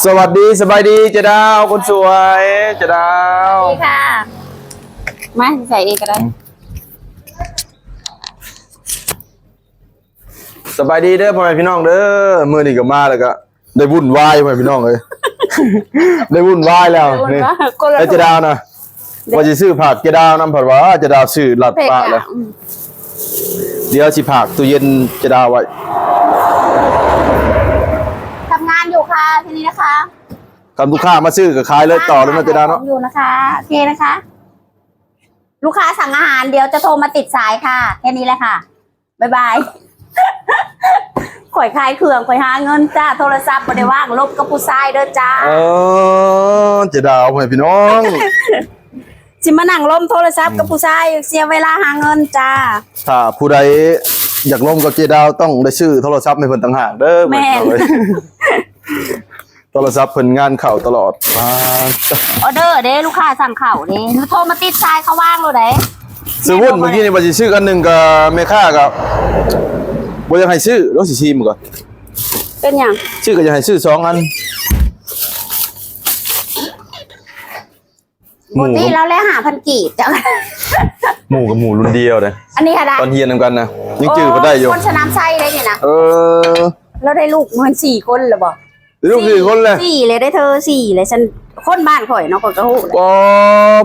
สวัสดีสบายดีเจดาวคนสวยเจดาวดีค่ะมาใส่เองก็ได้สบายดีเด้อพ่อแม่พี่น้องเด้อมื้อนี้ก็มาแล้วก็ได้วุ่นวายพ่อแม่พี่น้องเลย ได้วุ่นวายแล้วนี่แล้วเจดาวนะว่าสิซื้อผักเจดาวนำผัดว่าเจดาวซื้อลัดปะเลยเดี๋ยวสิผักตู้เย็นเจดาวไว้ทำงานอยู่ค่ะทีนี้นะคะคำลูกค้ามาซื้อก็ขายเลยต่อเลยนะเจดาวเนาะอยู่นะคะโอเคนะคะ ลูกค้าสั่งอาหารเดี๋ยวจะโทรมาติดสายค่ะแค่นี้แหละค่ะบ๊ายบายข่อยขายเครื่องข่อยหาเงินจ้าโทรศัพท์บ่ได้ว่างลบกับผู้ชายเด้อจ้าเจดาวพ่อแม่พี่น้องสิมานั่งล้มโทรศัพท์กับผู้ชายเสียเวลาหาเงินจ้าถ้าผู้ใดอยากล้มกับเจดาวต้องได้ชื่อโทรศัพท์ในเพิ่นต่างหากเด้อแม่โทรศัพท์เพิ่นงานเข้าตลอดออเดอร์เด้ลูกค้าสั่งเข่าเด้โทรมาติดสายเขาว่างเลยเด้ซื้อวุ้นเมื่อกี้นี่ว่าสิซื้อกันหนึ่งกับแม่ค้ากับบ่อยากให้ซื้อรถสิชิมก่อนเป็นหยังซื้อก็อยากให้ซื้อ2 อันหมูนี่เราแล้ว5,000 กีบจ้ะหมูกับหมูรุ่นเดียวเลยอันนี้ค่ะได้ตอนเฮียนนำกันนะยังจื้อบ่ได้อยู่คนสนามไส้ได้นี่นะเราได้ลูกมัน4 คนหรือบ่ลูก4 คนเลย4เลยได้เธอ4เลยฉันคนบ้านข่อยเนาะข่อยก็ฮู้อ๋อ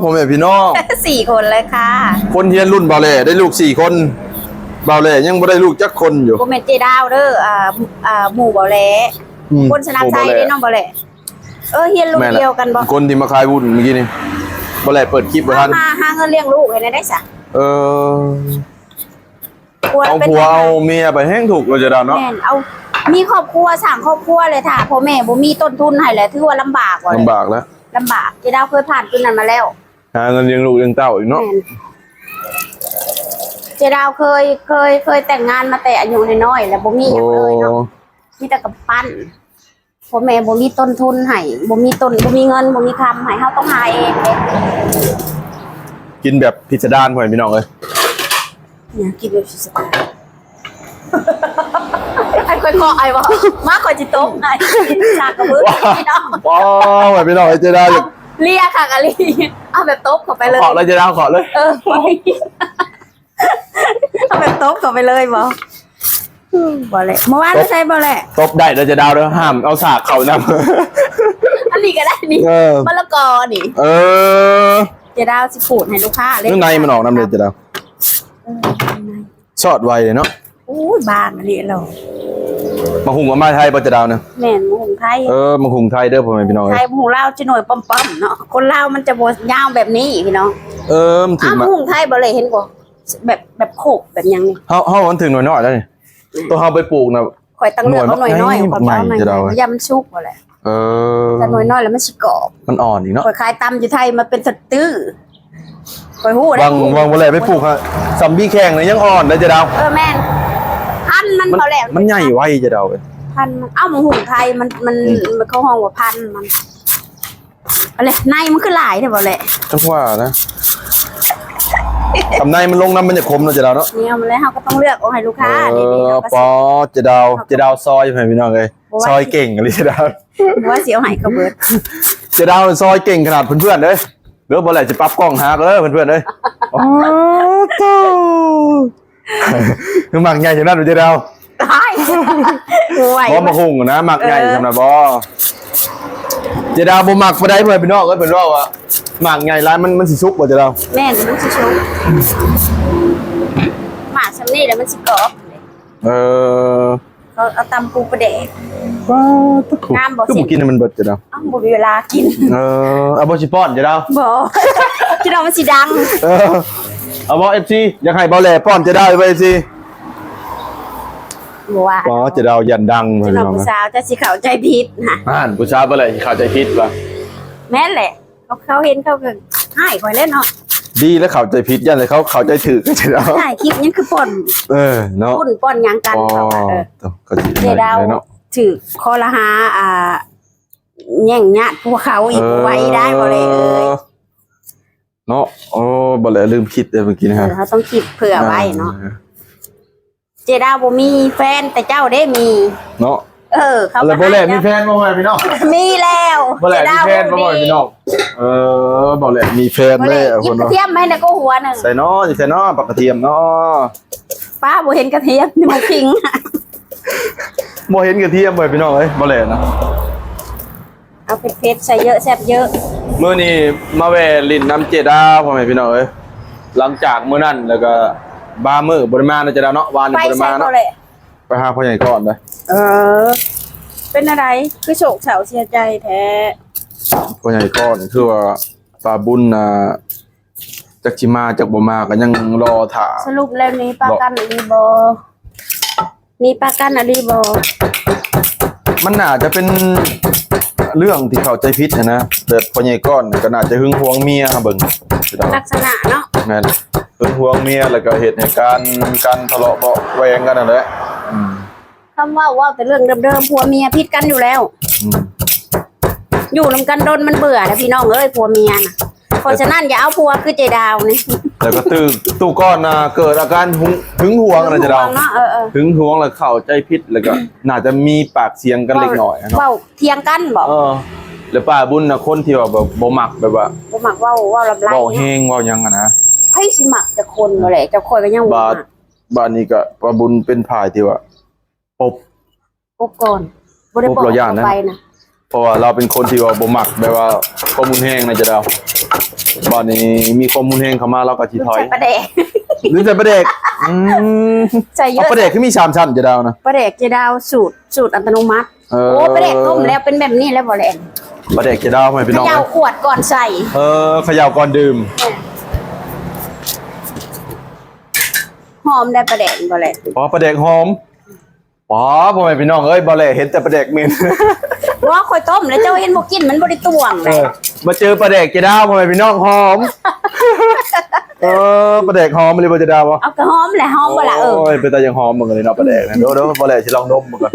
ผมแม่พี่น้อง4 คนเลยค่ะคนเฮียนรุ่นบ่าวแหล่ได้ลูก4 คนบ่าวแหล่ยังบ่ได้ลูกจักคนอยู่บ่แม่นเจดาวเด้อหมู่บ่าวแหล่คนสนามไส้ได้น้องบ่าวแหล่เฮียนรุ่นเดียวกันบ่คนที่มาขายวุ้นเมื่อกี้นี่บ่แหล่เปิดคลิปบ่ทันหาเงินเลี้ยงลูกให้ได้ซะเอาผัวเอาเมียไปแห้งถูกเราจะดาวเนาะแม่นเอามีครอบครัวสั่งครอบครัวเลยค่ะพ่อแม่บ่มีต้นทุนให้แหละถือว่าลำบากว่ะลำบากแล้วลำบากเจดาวเคยผ่านจุดนั้นมาแล้วหาเงินเลี้ยงลูกเลี้ยงเต้าอีกเนาะเจดาวเคยแต่งงานมาแต่อายุน้อยๆแล้วบ่มีหยังเลยเนาะมีแต่กับปั้นพ่อแม่บ่มีต้นทุนให้บ่มีเงินบ่มีคำให้เฮาต้องหาเองเด้กินแบบพิสดารพ่อพี่น้องเอ้ยเนี่ยกินแบบพิสดารไอ้ค่อยๆไอ้บ่มาค่อยสิตบไอ้จากกระมือพี่น้องว้าวพี่น้องเจดาวเลียค่ะกะลีเอาแบบตบเข้าไปเลยขอเลยเจดาวขอเลยเอาแบบตบเข้าไปเลยบ่เลยเมื่อวานไม่ใช่บ่แหละตบได้เราจะดาวด้วยห้ามเอาสากเขานำอันนี้ก็ได้นี่มะละกอนี่จะดาวสิปูดให้ลูกค้าเลยข้างในมันออกน้ำเลยจะดาวชอดไวเลยเนาะบางอันนี้เรามาหุงมาไทยปะจะดาวเนี่ยแม่มาหุงไทยมาหุงไทยเด้อพ่อแม่พี่น้องไทยมาหุงลาวจะหน่วยปั๊มๆเนาะคนลาวมันจะโบยาวแบบนี้พี่น้องถึงมาหุงไทยบ่เลยเห็นบ่แบบโขกแบบยังนี่เขามันถึงหน่วยน้อยแล้วนี่ตัวเขาไปปลูกนะข่อยตั้งเลือกเอาหน่อยน้อยข่อยเอาหน่อยยำชุกอะไรแต่หน่อยน้อยแล้วมันชิกรอบมันอ่อนอีกเนาะข่อยขายตำอยู่ไทยมาเป็นสตื้อข่อยหู้ได้วางอะไรไปปลูกฮะซัมบี้แข่งเลยยังอ่อนเลยจะดาวแม่นพันมันเขาแหลมมันใหญ่ไว้จะดาวเลยพันมันหุงไทยมันเขาห้องว่าพันมันอะไรในมันคือหลายเนี่ยบ่แหละจังว่านะทำในมันลงน้ำมันจะคมเราจะดาวเนาะเนี่ยมันแล้วเขาก็ต้องเลือกเอาให้ลูกค้าปอจะดาวซอยพี่น้องเลยซอยเก่งอะไรจะดาวว่าเสียวหายกระเบิดจะดาวซอยเก่งขนาดเพื่อนๆเลยเดี๋ยวบ่ไหร่จะปรับกล้องหาเลยเพื่อนๆเลยอ๋อโตคือหมักใหญ่จังนั้นจะดาวบอมาหุงนะหมักใหญ่ทำนะบอจะดาวบ่หมักไปได้เพื่อนพี่น้องก็เป็นว่าหมักใหญ่ร้านมันสิชุกบ่จะดาวแม่มันสิชุกหมักซ้ำนี่แล้วมันสิกรอบเขาเอาตำปูประเดกงามบ่สิกินมันเบิดจะดาวบ่มีเวลากินเอาบ่สิป้อนจะดาวบ่จะดาวมันสิดังเอาบ่FCอยากให้บ่แหล่ป้อนจะได้ไปFCว่าจะดาวยันดังเลยน้องผู้สาวจะสิเข้าใจผิดนะผู้สาวบ่เลยเข้าใจผิดป่ะแม่นแหละเขาเห็นเขาก็ให้ข่อยเล่นเนาะดีแล้วเข้าใจผิดยันเลยเขาเข้าใจถือก็จะดาวใช่คลิปนี้คือป่นเนาะป่นยังกันเจดาวถือคอละหาแย่งญาติพวกเขาอีกไว้ได้บ่เลยเนาะบ่เลยลืมคิดเลยเมื่อกี้นะฮะเขาต้องคิดเผื่อไว้เนาะเจดาวบ่มีแฟนแต่เจ้าได้มีเนาะ เขา แล้วบ่แลมีแฟนบ่ให้พี่น้อง มีแล้ว บ่แลมีแฟนบ่ให้พี่น้องบ่แลมีแฟน บ่ แล้ แล ว หยิ ค บ น กระ เนาะ เทียมมาให้นะก็หัวหนึ่ง ใส่เนาะใส่เนาะปักกระเทียมเนาะ ป้าบ่เห็นกระเทียมนี่มันพิง บ่เห็นกระเทียมบ่พี่น้องเอ้ยบ่แลนะ เอาเผ็ดๆใส่เยอะแซ่บเยอะ มื้อนี้มาแวะลิ้นน้ำเจดาพ่อแม่พี่น้องเอ้ยหลังจากมื้อนั้นแล้วก็บามื้อบ่ได้มานะเจดาเนาะวานนี้ ไป บ่ได้ ใส่ มา บ่ เนาะ เลย ไปหาพ่อใหญ่ก่อนเด้อ เป็นอะไรคือโศกเศร้าเสียใจแท้ พ่อใหญ่ก่อนคือว่าปลาบุญน่ะจักสิมาจักบ่มาก็ยังรอท่า สรุปแล้วนี้ปากันอลีบ่นี่ปากันอลีบ่ มันน่าจะเป็นเรื่องที่เข้าใจผิดนะแต่พ่อใหญ่ก่อนก็น่าจะหึงหวงเมียเบิ่งสิดอก ลักษณะเนาะ แม่นหึงหวงเมียแล้วก็เหตุในการทะเลาะเบาะแวงกันนั่นแหละอืม คำว่าแต่เรื่องเดิมๆผัวเมียพิดกันอยู่แล้ว อืม อยู่นำกันโดนมันเบื่อนะพี่น้องเอ้ยผัวเมียน่ะเพราะฉะนั้นอย่าเอาผัวคือเจดาวนี่ แล้วก็ตู้ก้อนน่ะเกิดอาการหึงหวงอะไรจะดาว เนาะเออ หึงหวงแล้วเข้าใจผิดแล้วก็น่าจะมีปากเสียงกันเล็กน้อยเนาะ เว้าเถียงกันบอก แล้วป้าบุญน่ะคนที่ว่าแบบบ่มักแบบว่า บ่มักเว้าลำไร เว้าแฮงเว้าหยังอะนะ ไผสิมักจะคนบ่แหละเจ้าคอยก็ยังบ่ บา มั ด ก บ้านนี้ก็ป้าบุญเป็นพายที่ว่าปบ กบก่อนบ่ได้บอก ปุ๊บเราย่านนะ ไปนะ เพราะว่าเราเป็นคนที่ว่าบ่มักแบบว่าข้อมูลแห้งนะจะดาวบ้านนี้มีข้อมูลแห้งเข้ามาเราก็สิถอย ใส่ประแดก หรือจะประเด็กใส่เย เอา อะ ประเด็กคือมี3ชั้นจะดาวนะ ประแดกเจดาวสูตรอัตโนมัติ เออ โอ้ประแดกต้มแล้วเป็นแบบนี้แล้วบ่แหละ ประเด็กจะดาวให้พี่น้อง เขย่าขวดก่อนใส่ เขย่าก่อนดื่ม หอมได้ประแดกบ่แหละ อ๋อประเด็กหอมอ๋อพ่อแม่พี่น้องเอ้ยบ่แลเห็นแต่ประเด็กเหม็น ว่าคอยต้มแล้วเจ้าเห็นบ่กินมันบ่ได้ตวงเลย มาเจอประเด็กจะดาวพ่อแม่พี่น้องหอมประเด็กหอมเลยบ่จะดาวบ่ เอากระหอมแหละหอมบ่ล่ะโอ้ยเป็นตายังหอมเหมือนกันเลยเนาะประเด็กนะเดี๋ยวบ่แลสิลองดมเหมือนกัน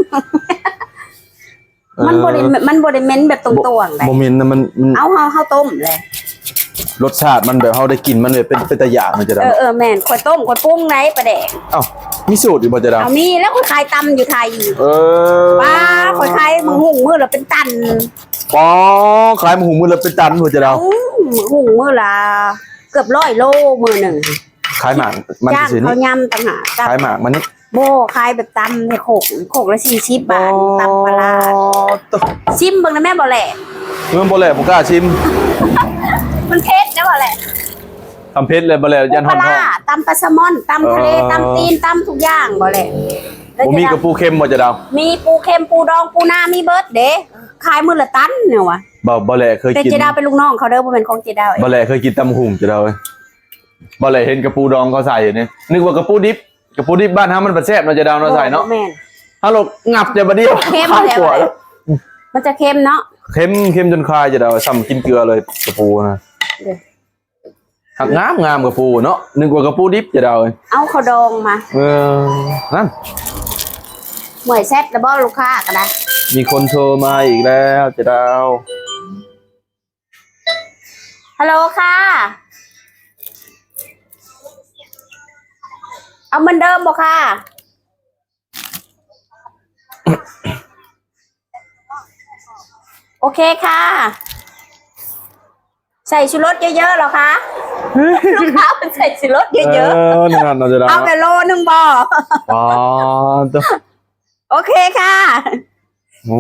มันบ่ได้เหม็นแบบตวงๆเลย บ่เหม็นนะมัน เอาเฮาต้มเลย รสชาติมันแบบเฮาได้กินมันแบบเป็นตะหยาบมันจะดาว แม่นคอยต้มคอยปรุงไหนประแดก เอ้ามีสูตรอยู่บ่จะดาว เอามีแล้วคอยขายตำอยู่ไทย ป้าคอยขายมึงหุงมื้อละเป็นตัน อ๋อขายหมูมือละเป็นตันหัวจะดาว หุงมื้อละเกือบ100 โลมื้อหนึง ขายหมากมัน จ้าง สินี่ เขายำต่างหาก ขายหมากมันนี่ โบขายแบบตำเนี่ยโขกละ40 บาทตำปลาร้า ตัว ชิมเบิ่งนะแม่บ่แหละ เมื่อบ่แลบ่กล้าชิม มันเผ็ดนะบ่แหละ ทำเพชรเลยบ่แลยัน ป ฮ้อ ลาน ร้าตำปลาแซลมอนตำทะเลตำตีนตำทุกอย่างบ่แหละแล้ว ๆบ่มีกระปูเค็มบ่จะดาว มีปูเค็มปูดองปูนามีเบิร์ดเด้ขายมื้อละตันเนี่ยวะ บ่แลเคย แต่ กิน เจดาวเป็นลูกน้องเขาเด้อบ่เป็นของเจดาวเอง บ่แลเคยกินตำหุ่งจะดาวเอ้ยบ่แลเห็นกระปูดองเขาใส่อยู่นี่นึกว่ากระปูดิบบ้านเฮามันบ่แซ่บเนาะจะดาวเนาะใส่เนาะ แม่น ฮัลโหลงับจะบ่เดียว เค็ม ข้าว แล้ว กว่า มันจะเค็มเนาะ เค็มจนคายจะดาวซ้ำกินเกลือเลยกระปูนะ เด้อ หักงามกระปูเนาะนึกว่ากระปูดิบจะดาวเอ้ย เอาข้าวดองมา นั่น หมวยแซ่บแล้วบ่ลูกค้าก็ได้ มีคนโทรมาอีกแล้วจะดาว ฮัลโหลค่ะ เอาเหมือนเดิมบ่ค่ะ โอเคค่ะ ใส่ชูรสเยอะๆเหรอคะลูกค้ามันใส่ชูรสเยอะ นั่นน่ะจะดา ๆ ว เอาไปโลนึงบ่ อ๋อตัว โอเคค่ะ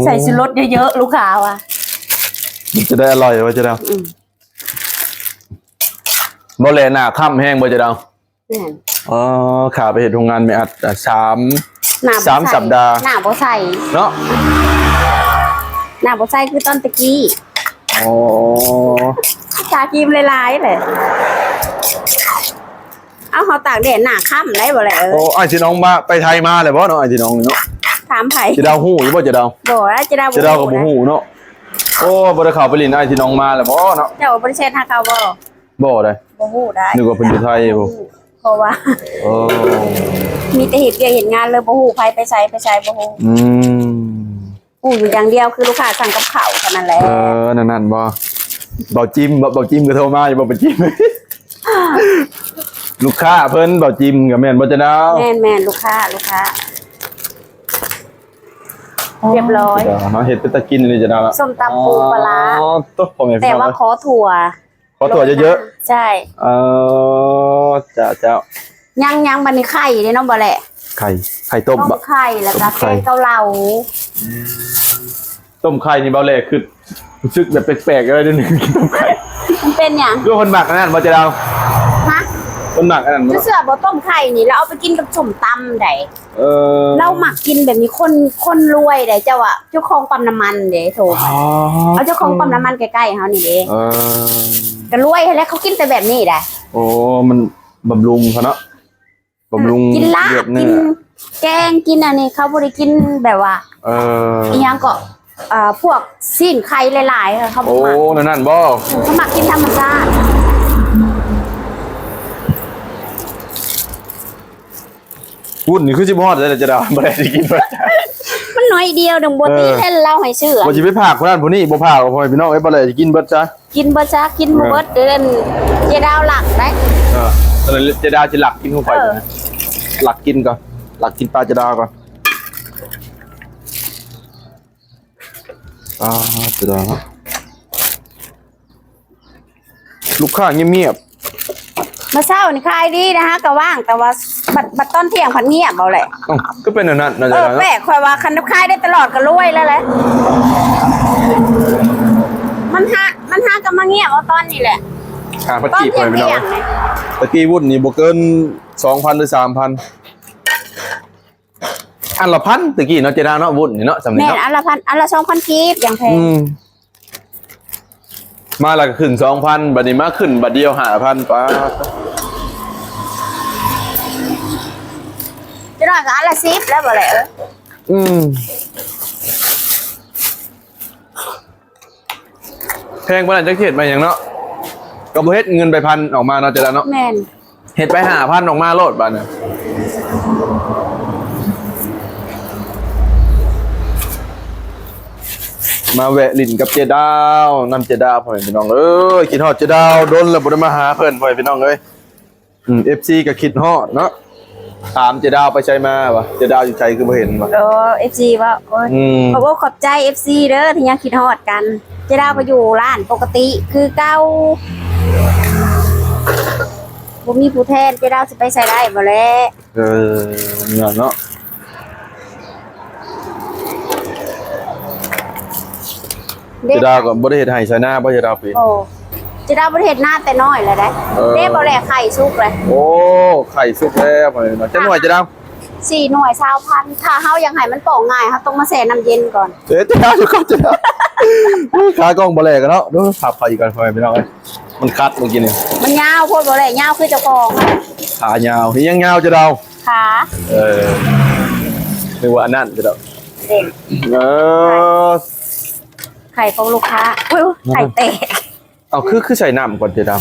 ใส่ชูรสเยอะๆลูกค้าว่ะ จะได้อร่อยว่าจะดาว อืม บ่แลหน้าค่ำแห้งบ่จะดาว แม่น อ๋อขาไปเห็นโรงงานไม่อัดหน้าบ่ สาม ใส่ สัปดาห์ หน้าบ่ใส่ เนาะ หน้าบ่ใส่คือตอนตะกี้ อ๋อ ชาครีมหลายๆเลยเอาเขาตากแดดหน้าค่ำได้บ่แหละ โอ้ไอ้ที่น้องมาไปไทยมาเลยบ่เนาะไอ้ที่น้องเนาะ ถามไผ จะดาวหู้อยู่บ่จะดาว บ่แล้วจะได้ จะดาวกับบ่หู้เนาะโอ้บ่ได้เข้าไปลินไอ้ที่น้องมาเลยบ่เนาะ เจ้าบ่ได้เช็ดหาเขาบ่ บ่ได้ บ่ฮู้ได้ นึกว่าเพิ่นอยู่ไทยบ่ เพราะว่า โอ้ มีแต่เฮ็ดเวียกเฮ็ดงานเลยบ่ฮู้ไผไปใช้บ่ฮู้ อืม ฮู้อยู่อย่างเดียวคือลูกค้าสั่งกับข้าวเท่านั้นแหละ นั่นบ่เบาจิ้มก็โทรมาอยู่บ่เป็นจิ้ม ลูกค้าเพิ่นเบาจิ้มก็แม่นบ่จะดาว แม่นๆลูกค้า เรียบร้อย เดี๋ยวเนาะเห็ดเป็นตะกินเลยจะได้ละ ส้มตำปูปลาร้า อ๋อตุ๊บผมเห็น แต่ว่าขอถั่ว ขอถั่วเยอะ ใช่ ๆเจ้า ยังบันนี้ไข่เลยเนาะบ่แหละ ไข่ต้ม ต้ม บะ ไข่แล้วก็ ต้มไข่ แกงเกาเหลา ต้มไข่นี่เบาเลยคือรู้สึกแบบแปลกๆอะไรนิดนึงกินต้มไข่ มันเป็นอย่าง ด้วยคนหมักอันนั้นมาจะดาว ฮะ คนหมักอันนั้น จะเสือบ่ต้มไข่นี่แล้วเอาไปกินกับส้มตำได้ เราหมักกินแบบนี้คนรวยได้เจ้าอะเจ้าของปั๊มน้ำมันเด้โถเอาเจ้าของปั๊มน้ำมันใกล้ๆเฮานี่เด้ก็รวยแล้วเขากินแต่แบบนี้ได้ โอ้มันบำรุงเขาเนาะบำรุง กินลา เลื บ อดเนื้ กิน อ แกงกินอันนี้เขาบ่ได้กินแบบว่า อีหยังก็พวกซีนไข่หลายๆเขาบ โอ้ อกมา นั่นบ่ เขาหมักกินธรรมชาติ วุ่นนี่คือสิบ่ฮอดเลยจะดาวบ่ได้สิกินบ่ มันน้อยเดียวดังบัวตีเล่นเราให้ชื่อ บ่สิไปพากคนนั้นผู้นี้บ่พากพ่อพี่น้องเอ้ยบ่ได้สิกินเบิดจ้ะ กินบ่จ้ากินบ่เบิดเดินเจดาวหลักได้ ตอนนั้นจะดาวจะหลักกินของข่อย เออ หลักกินก่อนหลักกินปลาจะดาวก่อนจะดาวลูกค้าเงียบ มาเช้านี่ขายดีนะคะก็ว่างแต่ว่าบัดตอนเที่ยงผันเงียบเอาแหละ ๆก็เป็นอันนั้นน่าจะ แปลกคอยว่าคันขายได้ตลอดก็รวยแล้วแหละมันหาก็มาเงียบเอาตอนนี้แหละ หาพัด ตอน จีบ เที่ ไป ยง พี่น้อง เที่ยงนี่ ตะกี้วุ่นนี่บ่เกิน 2,000 หรือ 3,000 อันละพันตะกี้เนาะเจดาเนาะวุ่นนี่เนาะสำเนีย แม่ ง น เนาะ อันละพันอันละ2,000กีบอย่างแพง มาละก็ขึ้น 2,000 บัดนี้มาขึ้นบัดเดียว 5,000ป้า จะน้อยก็อันละ10แล้วบ่แหละ แพงปานนั้นจักเฮ็ดมาหยังเนาะก็บ่เฮ็ดเงินไปพันออกมาเนาะเจดาเนาะ แม่น เฮ็ดไป5,000ออกมาโลดบัดน่ะมาแวะลิ้นกับเจดาวนำเจดาวพ่อแม่พี่น้องเอ้ยคิดฮอดเจดาวโดนแล้วบ่ได้มาหาเพิ่นพ่อแม่พี่น้องเอ้ยFC ก็คิดฮอดเนาะถามเจดาวไปใช้มาวะเจดาวอยู่ใจคือบ่เห็นวะ FC ว่าโอ้ย ม ขอบใจ FC เด้อที่ยังคิดฮอดกันเจะดาวก็อยู่ร้านปกติคือเก่าบ่มีผู้แทนเจะดาวสิไปใส่ได้บ่แล เนี่ยเนาะเจดาวก็บ่ได้เฮ็ดให้ใช้หน้าบ่เจดาวปี โอ้เจะดาวบ่ได้เฮ็ดหน้าแต่น้อยเลยได้เด้บ่แลไข่สุกเลย โอ้ไข่สุกแล้วพ่อแม่พี่น้องจังหน่อยเจดาว 4 หน่วย20,000ถ้าเฮายังให้มันปอกง่ายเฮาต้องมาแช่น้ำเย็นก่อน เจดาวอยู่ครับเจดาวขากล้องบ่แลกันเนาะดูขับไปกันพ่อแม่พี่น้องเอ้ยมันคัดเมื่อกี้นี่ มันยาวโพดบ่แลยาวคือเจ้าของอะ ขายาวที่ยังยาวเจดาว ขา นึกว่าอันนั้นเจดาว เด็ก ไข่ของลูกค้าอุ้ยไข่แตก เอาคือใส่น้ำก่อนเจดาว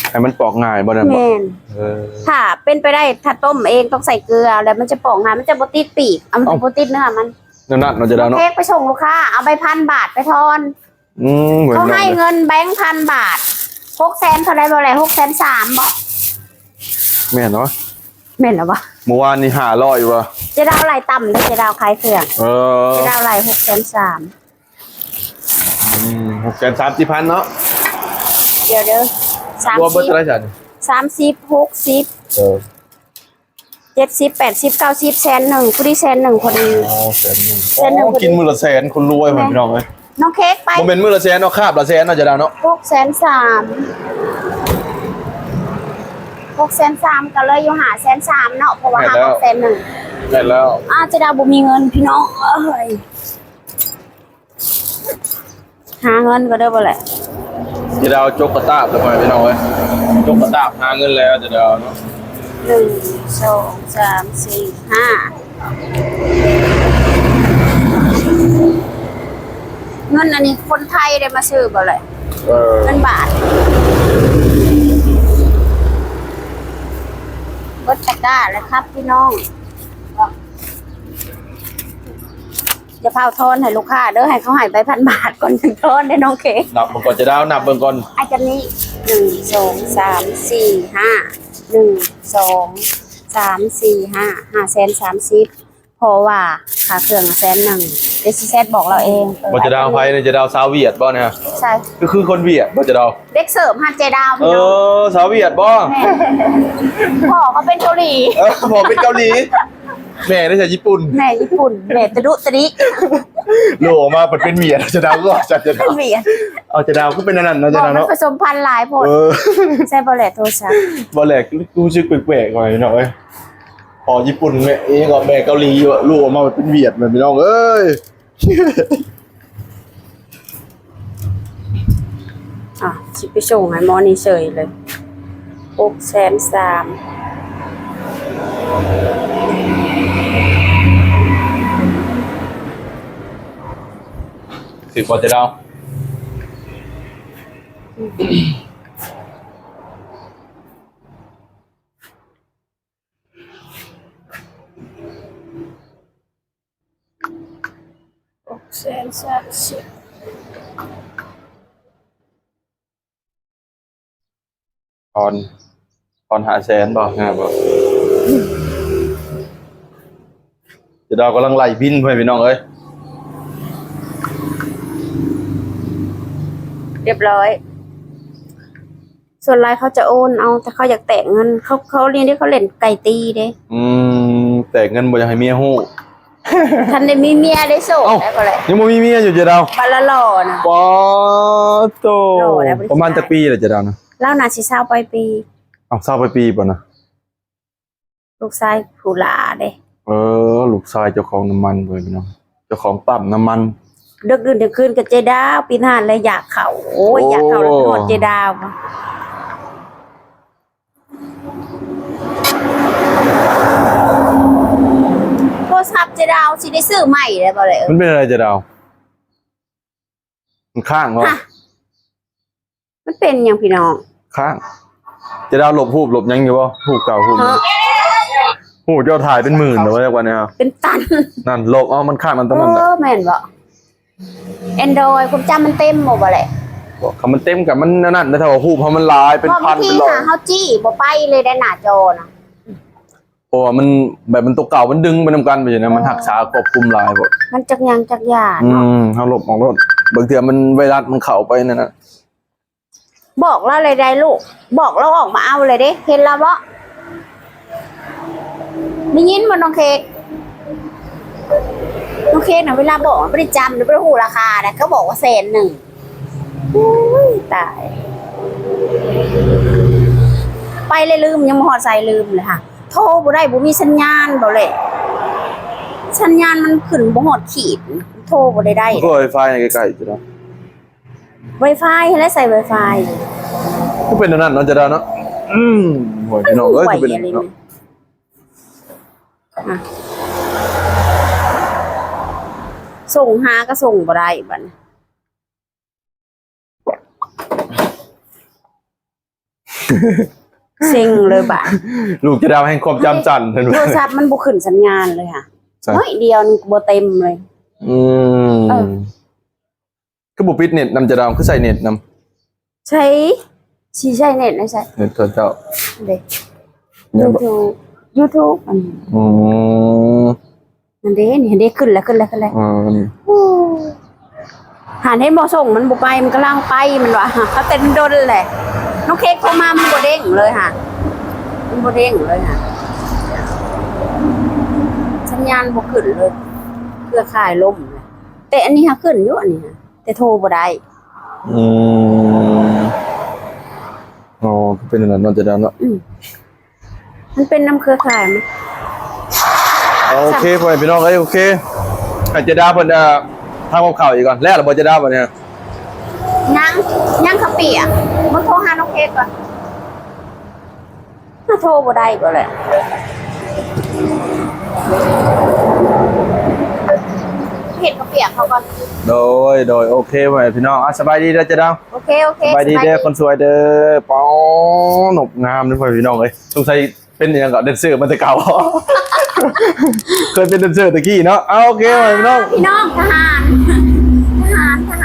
ให้มันปอกง่ายบ่ได้บ่ แม่นถ้าเป็นไปได้ถ้าต้มเองต้องใส่เกลือแล้วมันจะปอกง่ายมันจะบ่ติดปีกมันจะบ่ติดเนื้อมัน นั่นน่ะเนาะเจดาวเนาะ เค้กไปส่งลูกค้าเอาไป1,000 บาทไปทอน เหมือน เขา กัน ให้เงินแบงค์1,000 บาท600,000เท่าไรบ่แล603,000บ่ แม่นเนาะ แม่นแล้วบ่ เมื่อวานนี่500อยู่ว่ะ เจะดาวไหลต่ำเด้อเจะดาวขายเครื่องเจะดาวไหล603,000 630,000เนาะ เดี๋ยวเด้อ รวมเบิดเท่าไหร่จ้ะนี่ 30 60 70 80 90แสนหนึ่งผู้ที่แสนหนึ่งพอดี แสนหนึ่ง แสนหนึ่งพอดี กินมื้อละแสนคนรวยเหมือนพี่น้องเอ้ย น้องเค้กไป บ่แม่นมื้อละแสนเอาคาบละแสนเนาะเจดาวเนาะ 603,000ก็เลยอยู่503,000เนาะเพราะว่าหา601,000 ได้แล้ว เจะดาวบ่มีเงินพี่น้องเอ้ยหาเงินก็ได้บ่แหละ เจดาวจกกระตาบแล้วพี่น้องเอ้ยจกกระตาบหาเงินแล้วเจดาวเนาะ 1 2 3 4 5เงินอันนี้คนไทยได้มาซื้อบ่แหละเงินบาทบดตะกร้าเลยครับพี่น้องจะเผาทอนให้ลูกค้าเด้อให้เขาให้ไป1,000 บาทก่อนถึงทอนได้น้องเค้ก นับเบิ่งก่อนเจดาวนับเบิ่งก่อน อาจารย์นี้1 2 3 4 5 1 2 3 4 5 530,000เพราะว่าค่าเครื่อง100,000เจ ดี๋ยวซีแซดบอกเราเอง บ่จะดาวไผเนี่ยจะดาวสาวเวียดบ่เนี่ย ใช่ ก็คือคนเวียดบ่จะดาว เด็กเสิร์ฟฮันเจดาว เอ พี่น้อง อสาวเวียดบ่ แม่พ่อเขาเป็นเกาหลี ผมเป็นเกาหลีแม่ได้จากญี่ปุ่น แม่ญี่ปุ่นแม่ตะดุตะดิ โลออกมาเป็นเวียดจะดาวก็จะดาว เวียด เอาจะดาวก็เป็นอันนั้นเนาะ บ จะ อก ดาว มัน เนาะ ผสมพันธุ์หลายผล เออ ใช่บอลเลตโทรศัพท์ บ่แลกรู้สึกแปลกๆหน่อยเนาะเอ้ยพอญี่ปุ่นแม่เองก็แม่เกาหลีอยู่ลูกออกมาเป็นเวียดเหมือนพี่น้องเอ้ย อ่ะชิปไปส่งให้หมอนี่เฉยเลย630,000สิบกว่าจะดาว 630,000 ตอนหาแสนบอกนะบอกจะดาวกำลังไล่บินเพื่อนพี่น้องเอ้ย เรียบร้อย ส่วนรายเขาจะโอนเอาแต่เขาอยากแตะเงินเขาเรียนที่เขาเล่นไก่ตีเด้ แต่เงินบ่อยากให้เมียฮู้ ทันได้มีเมียได้โสดได้ก็เลย ยังบ่มีเมียอยู่จะดาว บาละหล่อนะ ปอโต โลแล้วบริษัท ประมาณจะปีเลยจะดาวนะ เล่านาชิเศร้าไปปี เอาเศร้าไปปีป่ะนะ ลูกชายผู้หลาเด้ ลูกชายเจ้าของน้ำมันเพื่อนพี่น้องเจ้าของปั๊มน้ำมัน ดึกดื่นดึกคืนกับเจดาวปีหน้าเลยอยากเข่าโอ้ยอยากเข่าแล้วโทษเจดาวโทรศัพท์เจดาวสิได้ซื้อใหม่เลยบ่เลย มันเป็นอะไรจะดาวมันข้างวะ ฮะมันเป็นอย่างพี่น้อง ข้างจะดาวหลบหูบหลบยังอยู่วะหูบเก่าหูบ เออ หูเจ้าถ่ายเป็นหมื่นแต่ว่าวันเนี้ย เป็นตัน นั่นหลบมันข้างมันต้อง เอ นั่นแหละ อแม่นบ่แอนดรอยคุณจำมันเต็มหมดบ่เลย คำมันเต็มกับมันนั่นแต่ถ้าว่าหูบเพราะมันลายเป็น พอ พั บาน งที เป็นร้อย หาเฮาจี้บ่ไปเลยได้หน้าจอนะ เพราะว่ามันแบบมันตัวเก่ามันดึงไปนำกันไปอยู่นะมันหักษาควบคุมลายหมด มันจักยังจักยาเนาะ เขาหลบออกรถบางทีมันไวรัสมันเข้าไปนั่นนะ บอกเราเลยได้ลูก บอกเราออกมาเอาเลยเด้เห็นแล้วบ่ได้ยินบ่น้องเค้กน้องเค้กน่ะเวลาบอกมันบ่ได้จำหรือบ่ได้ฮู้ราคานะเขาบอกว่า100,000อุ้ยตาย ไปเลยลืมยังบ่ฮอดใส่ลืมเลยค่ะโทรบ่ได้บ่มีสัญญาณบ่เลยสัญญาณมันขึ้นบ่ฮอดขีดโทรบ่ได้ ก็ไฟฟ้าในใกล้ๆจะได้ Wi-Fi ให้ใส่ Wi-Fi ก็เป็นอันนั้นเนาะจะได้เนาะโหยพี่น้องเอ้ยจะเป็นอันนั้นเนาะ อ่ะส่งหาก็ส่งบ่ได้บัดนี้เซ็งเลยบัด ลูกจะดาวแห่งความจำสั่นเห็นไหม โทรศัพท์มันบ่ขึ้นสัญญาณเลยค่ะ ใช่ น้อยเดียวนึงบ่เต็มเลย เออ คือบุปิดเน็ตนำจะดาวคือใส่เน็ตน ใช้สิใช้เน็ตนะใช่ ำเน็ตตัวเจ้า เด้ เนี่ยบอก YouTube อัน อืม นั่นเด้นี่เห็นเด้ขึ้นแล้วโอ้หาให้บ่ส่งมันบ่ไปมันกำลังไปมันว่าเขาเต้นดนแหละน้องเค้กโทรมามันบ่เด้งเลยค่ะมันบ่เด้งเลยค่ะสัญญาณบ่ขึ้นเลยเครือข่ายล่มเลยแต่อันนี้ค่ะขึ้นอยู่อันนี้ค่ะแต่โทรบ่ได้ อืมอ๋อเป็นอันนั้นเนาะจะดาวเนาะ มันเป็นน้ำเครือข่ายมั้ย โอเคพ่อแม่พี่น้องเอ้ยโอเคอาจจะดาวเพิ่นทางข่าวอีกก่อนแล้วเราบ่จะดาวบ่เนี่ย ยังขับเปียกมันโทรหาน้องเค้กก่อนถ้าโทรบ่ได้บ่เลยเห็ดขับเปียกเขาก่อน โดยโอเคพ่อแม่พี่น้องสบายดีเด้อจะดาว โอเค สบายดีเด้อคนสวยเด้อป้อหนบงามเด้อพ่อพี่น้องเอ้ยสงสัยเป็นอย่างกับแดนเซอร์มันแต่เก่า เคยเป็นแดนเซอร์ตะกี้เนาะเอาโอเคพ่อพี่น้อง พี่น้องทหาร